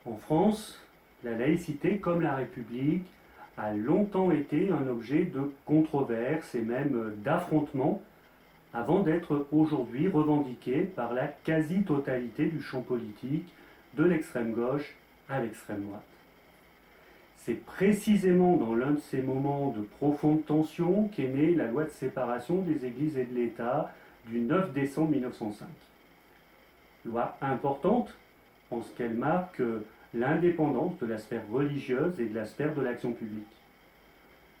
En France, la laïcité, comme la République, a longtemps été un objet de controverse et même d'affrontement avant d'être aujourd'hui revendiquée par la quasi-totalité du champ politique, de l'extrême gauche à l'extrême droite. C'est précisément dans l'un de ces moments de profonde tension qu'est née la loi de séparation des églises et de l'État du 9 décembre 1905. Loi importante en ce qu'elle marque l'indépendance de la sphère religieuse et de la sphère de l'action publique.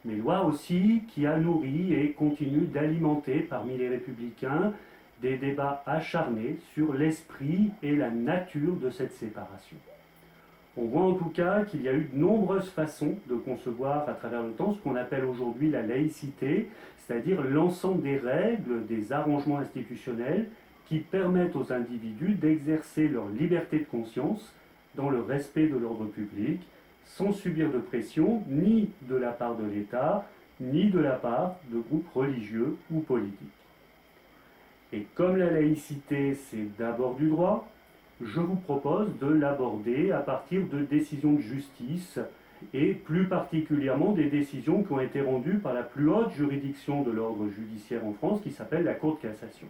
Mais loi aussi qui a nourri et continue d'alimenter parmi les républicains des débats acharnés sur l'esprit et la nature de cette séparation. On voit en tout cas qu'il y a eu de nombreuses façons de concevoir à travers le temps ce qu'on appelle aujourd'hui la laïcité, c'est-à-dire l'ensemble des règles, des arrangements institutionnels qui permettent aux individus d'exercer leur liberté de conscience dans le respect de l'ordre public, sans subir de pression ni de la part de l'État, ni de la part de groupes religieux ou politiques. Et comme la laïcité, c'est d'abord du droit, je vous propose de l'aborder à partir de décisions de justice et plus particulièrement des décisions qui ont été rendues par la plus haute juridiction de l'ordre judiciaire en France qui s'appelle la Cour de cassation.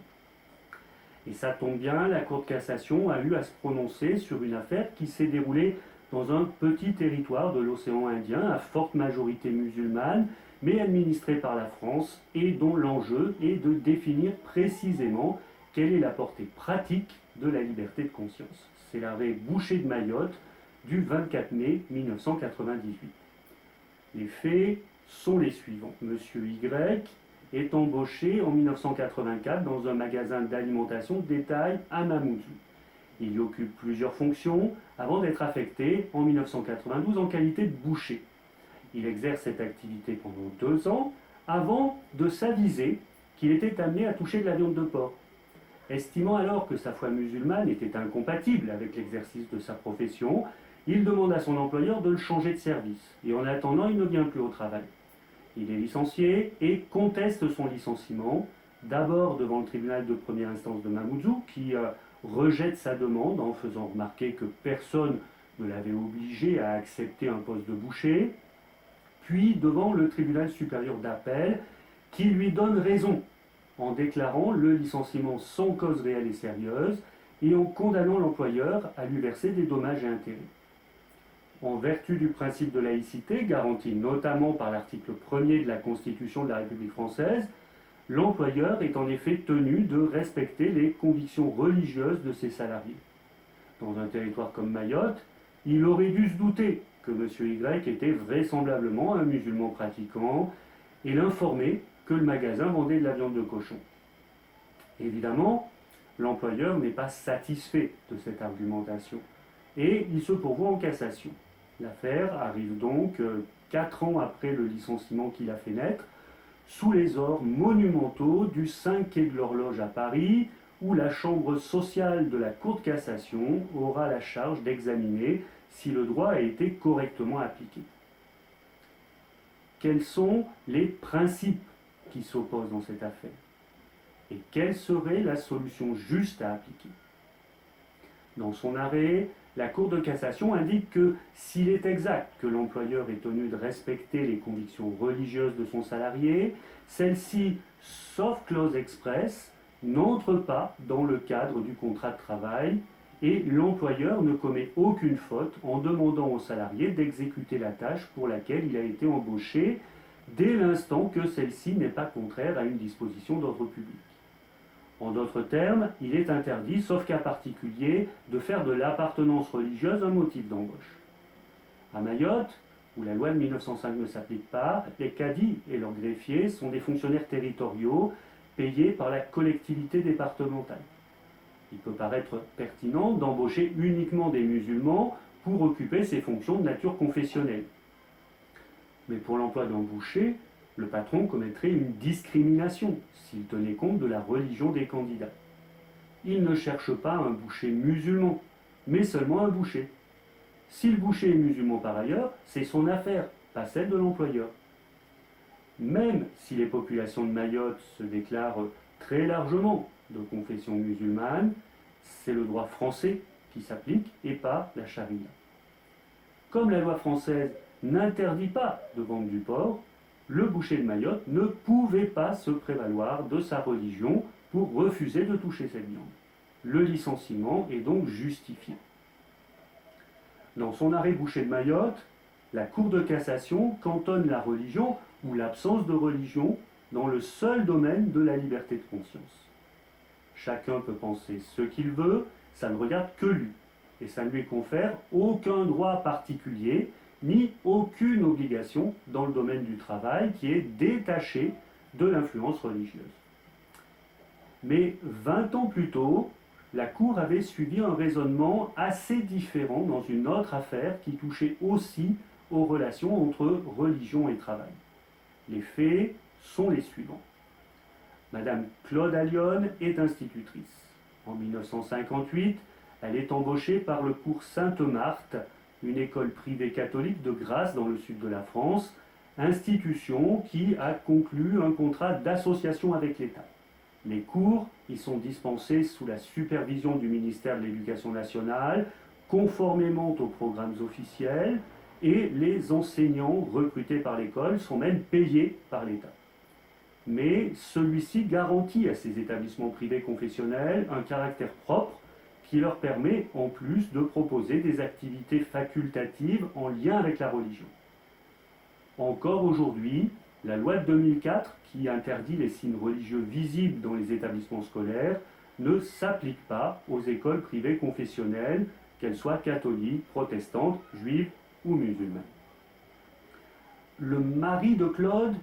Et ça tombe bien, la Cour de cassation a eu à se prononcer sur une affaire qui s'est déroulée dans un petit territoire de l'océan Indien à forte majorité musulmane, mais administré par la France et dont l'enjeu est de définir précisément quelle est la portée pratique de la liberté de conscience. C'est l'arrêt Boucher de Mayotte du 24 mai 1998. Les faits sont les suivants. Monsieur Y est embauché en 1984 dans un magasin d'alimentation de détail à Mamoudzou. Il y occupe plusieurs fonctions avant d'être affecté en 1992 en qualité de boucher. Il exerce cette activité pendant 2 ans avant de s'aviser qu'il était amené à toucher de la viande de porc. Estimant alors que sa foi musulmane était incompatible avec l'exercice de sa profession, il demande à son employeur de le changer de service. Et en attendant, il ne vient plus au travail. Il est licencié et conteste son licenciement, d'abord devant le tribunal de première instance de Mamoudzou, qui rejette sa demande en faisant remarquer que personne ne l'avait obligé à accepter un poste de boucher, puis devant le tribunal supérieur d'appel, qui lui donne raison en déclarant le licenciement sans cause réelle et sérieuse et en condamnant l'employeur à lui verser des dommages et intérêts. En vertu du principe de laïcité, garanti notamment par l'article 1er de la Constitution de la République française, l'employeur est en effet tenu de respecter les convictions religieuses de ses salariés. Dans un territoire comme Mayotte, il aurait dû se douter que M. Y était vraisemblablement un musulman pratiquant et l'informer que le magasin vendait de la viande de cochon. Évidemment, l'employeur n'est pas satisfait de cette argumentation et il se pourvoit en cassation. L'affaire arrive donc 4 ans après le licenciement qu'il a fait naître, sous les ors monumentaux du 5 quai de l'Horloge à Paris, où la chambre sociale de la Cour de cassation aura la charge d'examiner si le droit a été correctement appliqué. Quels sont les principes qui s'opposent dans cette affaire? Et quelle serait la solution juste à appliquer? Dans son arrêt, la Cour de cassation indique que s'il est exact que l'employeur est tenu de respecter les convictions religieuses de son salarié, celle-ci, sauf clause expresse, n'entre pas dans le cadre du contrat de travail et l'employeur ne commet aucune faute en demandant au salarié d'exécuter la tâche pour laquelle il a été embauché dès l'instant que celle-ci n'est pas contraire à une disposition d'ordre public. En d'autres termes, il est interdit, sauf cas particulier, de faire de l'appartenance religieuse un motif d'embauche. À Mayotte, où la loi de 1905 ne s'applique pas, les cadis et leurs greffiers sont des fonctionnaires territoriaux payés par la collectivité départementale. Il peut paraître pertinent d'embaucher uniquement des musulmans pour occuper ces fonctions de nature confessionnelle. Mais pour l'emploi d'un boucher, le patron commettrait une discrimination s'il tenait compte de la religion des candidats. Il ne cherche pas un boucher musulman, mais seulement un boucher. Si le boucher est musulman par ailleurs, c'est son affaire, pas celle de l'employeur. Même si les populations de Mayotte se déclarent très largement de confession musulmane, c'est le droit français qui s'applique et pas la charia. comme la loi française n'interdit pas de vendre du porc, le boucher de Mayotte ne pouvait pas se prévaloir de sa religion pour refuser de toucher cette viande. Le licenciement est donc justifié. Dans son arrêt Boucher de Mayotte, la Cour de cassation cantonne la religion ou l'absence de religion dans le seul domaine de la liberté de conscience. Chacun peut penser ce qu'il veut, ça ne regarde que lui, et ça ne lui confère aucun droit particulier, ni aucune obligation dans le domaine du travail qui est détaché de l'influence religieuse. Mais 20 ans plus tôt, la Cour avait suivi un raisonnement assez différent dans une autre affaire qui touchait aussi aux relations entre religion et travail. Les faits sont les suivants. Madame Claude Allione est institutrice. En 1958, elle est embauchée par le cours Sainte-Marthe, une école privée catholique de Grasse dans le sud de la France, institution qui a conclu un contrat d'association avec l'État. Les cours y sont dispensés sous la supervision du ministère de l'Éducation nationale, conformément aux programmes officiels, et les enseignants recrutés par l'école sont même payés par l'État. Mais celui-ci garantit à ces établissements privés confessionnels un caractère propre qui leur permet en plus de proposer des activités facultatives en lien avec la religion. Encore aujourd'hui, la loi de 2004, qui interdit les signes religieux visibles dans les établissements scolaires, ne s'applique pas aux écoles privées confessionnelles, qu'elles soient catholiques, protestantes, juives ou musulmanes. Le mari de Claude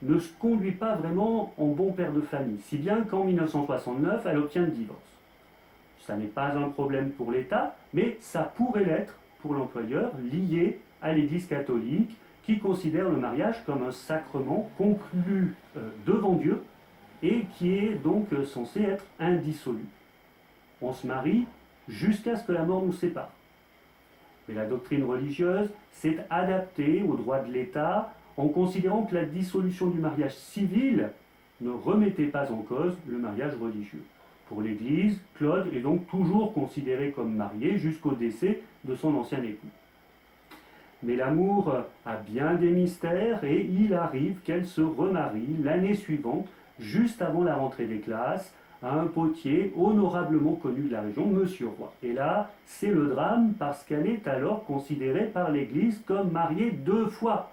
ne se conduit pas vraiment en bon père de famille, si bien qu'en 1969, elle obtient le divorce. Ça n'est pas un problème pour l'État, mais ça pourrait l'être pour l'employeur lié à l'Église catholique qui considère le mariage comme un sacrement conclu devant Dieu et qui est donc censé être indissolu. On se marie jusqu'à ce que la mort nous sépare. Mais la doctrine religieuse s'est adaptée aux droits de l'État en considérant que la dissolution du mariage civil ne remettait pas en cause le mariage religieux. Pour l'Église, Claude est donc toujours considéré comme marié jusqu'au décès de son ancien époux. Mais l'amour a bien des mystères et il arrive qu'elle se remarie l'année suivante, juste avant la rentrée des classes, à un potier honorablement connu de la région, Monsieur Roy. Et là, c'est le drame parce qu'elle est alors considérée par l'Église comme mariée 2 fois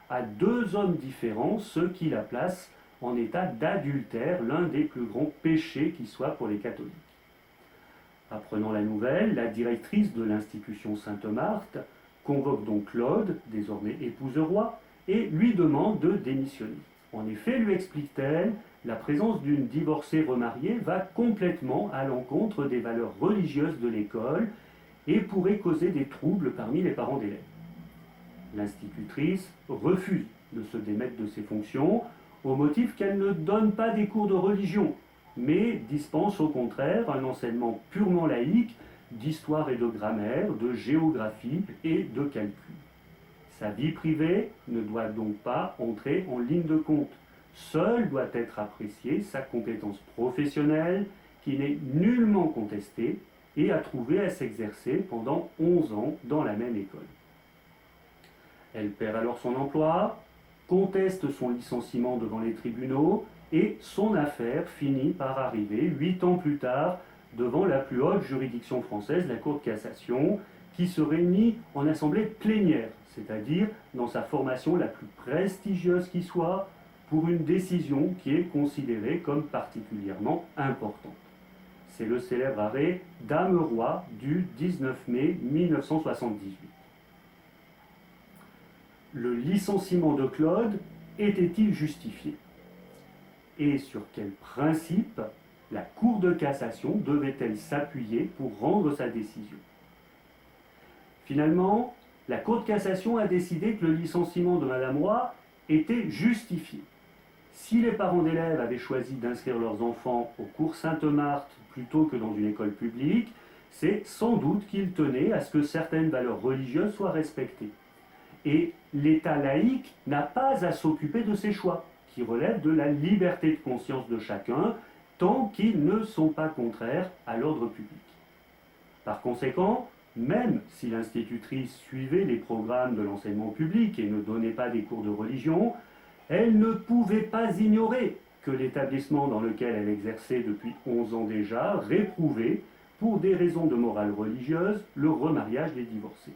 à 2 hommes différents, ce qui la place en état d'adultère, l'un des plus grands péchés qui soit pour les catholiques. Apprenant la nouvelle, la directrice de l'institution Sainte-Marthe convoque donc Claude, désormais épouse roi, et lui demande de démissionner. En effet, lui explique-t-elle, la présence d'une divorcée remariée va complètement à l'encontre des valeurs religieuses de l'école et pourrait causer des troubles parmi les parents d'élèves. L'institutrice refuse de se démettre de ses fonctions au motif qu'elle ne donne pas des cours de religion, mais dispense au contraire un enseignement purement laïque d'histoire et de grammaire, de géographie et de calcul. Sa vie privée ne doit donc pas entrer en ligne de compte. Seule doit être appréciée sa compétence professionnelle, qui n'est nullement contestée et a trouvé à s'exercer pendant 11 ans dans la même école. Elle perd alors son emploi, conteste son licenciement devant les tribunaux et son affaire finit par arriver 8 ans plus tard devant la plus haute juridiction française, la Cour de cassation, qui se réunit en assemblée plénière, c'est-à-dire dans sa formation la plus prestigieuse qui soit, pour une décision qui est considérée comme particulièrement importante. C'est le célèbre arrêt Dameroy du 19 mai 1978. Le licenciement de Claude était-il justifié? Et sur quel principe la Cour de cassation devait-elle s'appuyer pour rendre sa décision? Finalement, la Cour de cassation a décidé que le licenciement de Madame Roy était justifié. Si les parents d'élèves avaient choisi d'inscrire leurs enfants au cours Sainte-Marthe plutôt que dans une école publique, c'est sans doute qu'ils tenaient à ce que certaines valeurs religieuses soient respectées. Et l'État laïque n'a pas à s'occuper de ces choix, qui relèvent de la liberté de conscience de chacun, tant qu'ils ne sont pas contraires à l'ordre public. Par conséquent, même si l'institutrice suivait les programmes de l'enseignement public et ne donnait pas des cours de religion, elle ne pouvait pas ignorer que l'établissement dans lequel elle exerçait depuis 11 ans déjà réprouvait, pour des raisons de morale religieuse, le remariage des divorcés.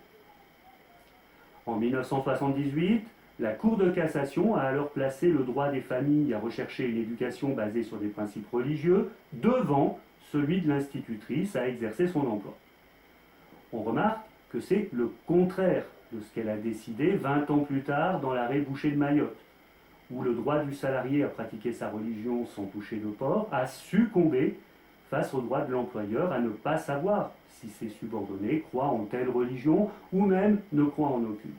En 1978, la Cour de cassation a alors placé le droit des familles à rechercher une éducation basée sur des principes religieux devant celui de l'institutrice à exercer son emploi. On remarque que c'est le contraire de ce qu'elle a décidé 20 ans plus tard dans l'arrêt Boucher de Mayotte, où le droit du salarié à pratiquer sa religion sans toucher de porc a succombé face au droit de l'employeur à ne pas savoir si ses subordonnés croient en telle religion ou même ne croient en aucune.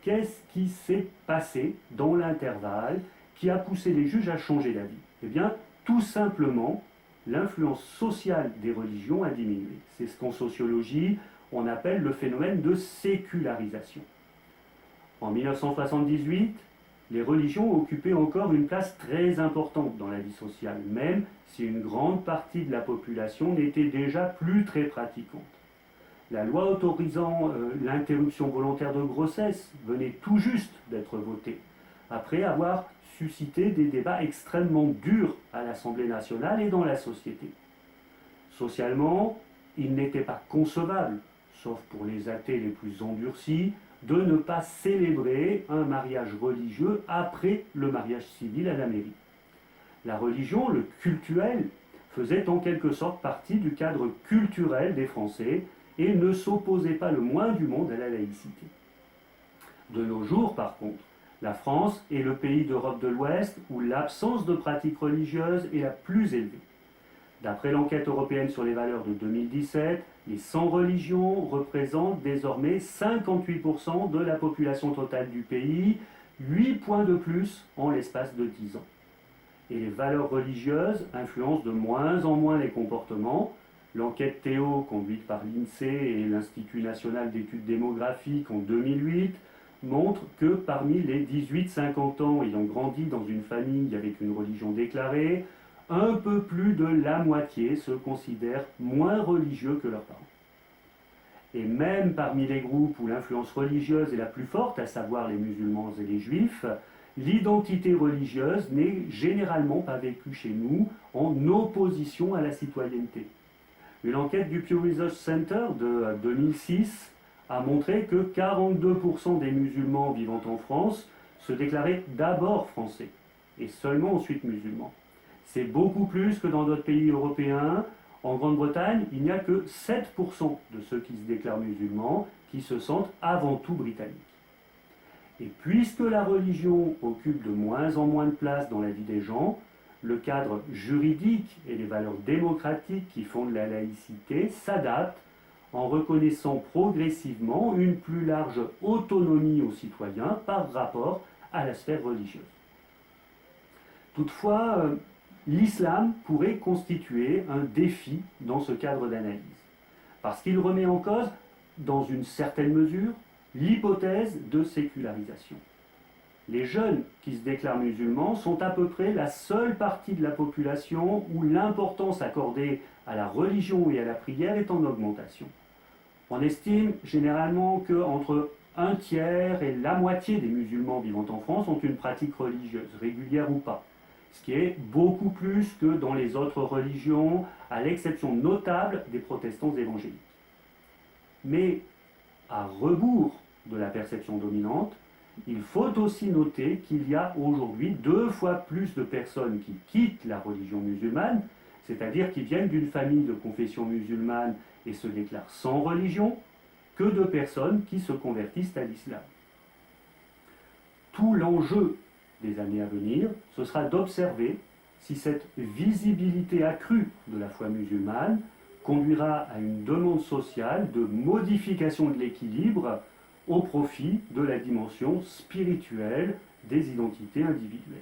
Qu'est-ce qui s'est passé dans l'intervalle qui a poussé les juges à changer d'avis? Eh bien, tout simplement, l'influence sociale des religions a diminué. C'est ce qu'en sociologie, on appelle le phénomène de sécularisation. En 1978, les religions occupaient encore une place très importante dans la vie sociale, même si une grande partie de la population n'était déjà plus très pratiquante. La loi autorisant l'interruption volontaire de grossesse venait tout juste d'être votée, après avoir suscité des débats extrêmement durs à l'Assemblée nationale et dans la société. Socialement, il n'était pas concevable, sauf pour les athées les plus endurcis, de ne pas célébrer un mariage religieux après le mariage civil à la mairie. La religion, le cultuel, faisait en quelque sorte partie du cadre culturel des Français et ne s'opposait pas le moins du monde à la laïcité. De nos jours, par contre, la France est le pays d'Europe de l'Ouest où l'absence de pratique religieuse est la plus élevée. D'après l'enquête européenne sur les valeurs de 2017, les 100 religions représentent désormais 58% de la population totale du pays, 8 points de plus en l'espace de 10 ans. Et les valeurs religieuses influencent de moins en moins les comportements. L'enquête Théo, conduite par l'INSEE et l'Institut national d'études démographiques en 2008, montre que parmi les 18-50 ans ayant grandi dans une famille avec une religion déclarée, un peu plus de la moitié se considèrent moins religieux que leurs parents. Et même parmi les groupes où l'influence religieuse est la plus forte, à savoir les musulmans et les juifs, l'identité religieuse n'est généralement pas vécue chez nous en opposition à la citoyenneté. Une enquête du Pew Research Center de 2006 a montré que 42% des musulmans vivant en France se déclaraient d'abord français et seulement ensuite musulmans. C'est beaucoup plus que dans d'autres pays européens. En Grande-Bretagne, il n'y a que 7% de ceux qui se déclarent musulmans qui se sentent avant tout britanniques. Et puisque la religion occupe de moins en moins de place dans la vie des gens, le cadre juridique et les valeurs démocratiques qui fondent la laïcité s'adaptent en reconnaissant progressivement une plus large autonomie aux citoyens par rapport à la sphère religieuse. Toutefois, l'islam pourrait constituer un défi dans ce cadre d'analyse, parce qu'il remet en cause, dans une certaine mesure, l'hypothèse de sécularisation. Les jeunes qui se déclarent musulmans sont à peu près la seule partie de la population où l'importance accordée à la religion et à la prière est en augmentation. On estime généralement qu'entre un tiers et la moitié des musulmans vivant en France ont une pratique religieuse, régulière ou pas, ce qui est beaucoup plus que dans les autres religions, à l'exception notable des protestants évangéliques. Mais à rebours de la perception dominante, il faut aussi noter qu'il y a aujourd'hui 2 fois plus de personnes qui quittent la religion musulmane, c'est-à-dire qui viennent d'une famille de confession musulmane et se déclarent sans religion, que de personnes qui se convertissent à l'islam. Tout l'enjeu des années à venir, ce sera d'observer si cette visibilité accrue de la foi musulmane conduira à une demande sociale de modification de l'équilibre au profit de la dimension spirituelle des identités individuelles.